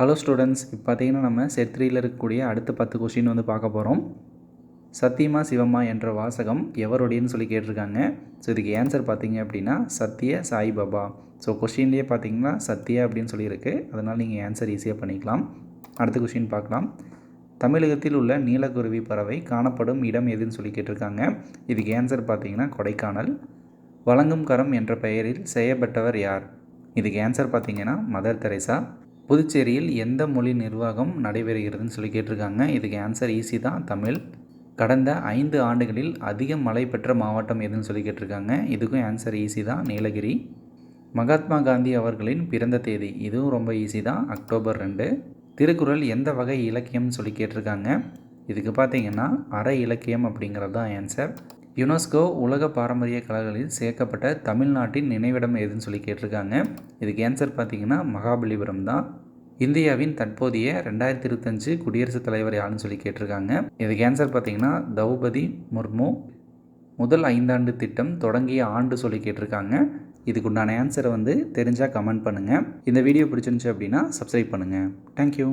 Hello students, இப்போ பார்த்தீங்கன்னா நம்ம செட் 3ல் இருக்கக்கூடிய அடுத்த 10 கொஸ்டின் வந்து பார்க்க போகிறோம். சத்தியமா சிவமா என்ற வாசகம் எவருடையன்னு சொல்லி கேட்டிருக்காங்க. ஸோ இதுக்கு ஆன்சர் பார்த்தீங்க அப்படின்னா சத்ய சாய்பாபா. ஸோ கொஸ்டின்லேயே பார்த்தீங்கன்னா சத்யா அப்படின்னு சொல்லியிருக்கு. அதனால் நீங்கள் ஆன்சர் ஈஸியாக பண்ணிக்கலாம். அடுத்த கொஸ்டின் பார்க்கலாம். தமிழகத்தில் உள்ள நீலக்குருவி பறவை காணப்படும் இடம் எதுன்னு சொல்லி கேட்டிருக்காங்க. இதுக்கு ஆன்சர் பார்த்தீங்கன்னா கொடைக்கானல். வழங்கும் கரம் என்ற பெயரில் செய்யப்பட்டவர் யார்? இதுக்கு ஆன்சர் பார்த்தீங்கன்னா மதர் தெரேசா. புதுச்சேரியில் எந்த மொழி நிர்வாகம் நடைபெறுகிறதுன்னு சொல்லி கேட்டிருக்காங்க. இதுக்கு ஆன்சர் ஈஸி தான், தமிழ். கடந்த 5 ஆண்டுகளில் அதிக மழை பெற்ற மாவட்டம் எதுன்னு சொல்லி கேட்டிருக்காங்க. இதுக்கும் ஆன்சர் ஈஸி தான், நீலகிரி. மகாத்மா காந்தி அவர்களின் பிறந்த தேதி, இதுவும் ரொம்ப ஈஸி தான், அக்டோபர் 2. திருக்குறள் எந்த வகை இலக்கியம்னு சொல்லி கேட்டிருக்காங்க. இதுக்கு பார்த்தீங்கன்னா அற இலக்கியம் அப்படிங்கிறது தான் ஆன்சர். யுனெஸ்கோ உலக பாரம்பரிய கலைகளில் சேர்க்கப்பட்ட தமிழ்நாட்டின் நினைவிடம் எதுன்னு சொல்லி கேட்டிருக்காங்க. இதுக்கு ஆன்சர் பார்த்தீங்கன்னா மகாபலிபுரம் தான். இந்தியாவின் தற்போதைய 2025 குடியரசுத் தலைவர் யாருன்னு சொல்லி கேட்டிருக்காங்க. இதுக்கு ஆன்சர் பார்த்தீங்கன்னா திரௌபதி முர்மு. முதல் 5 ஆண்டு திட்டம் தொடங்கிய ஆண்டு சொல்லி கேட்டிருக்காங்க. இதுக்குண்டான ஆன்சரை வந்து தெரிஞ்சால் கமெண்ட் பண்ணுங்கள். இந்த வீடியோ பிடிச்சிருந்துச்சு அப்படின்னா சப்ஸ்கிரைப் பண்ணுங்கள். தேங்க்யூ.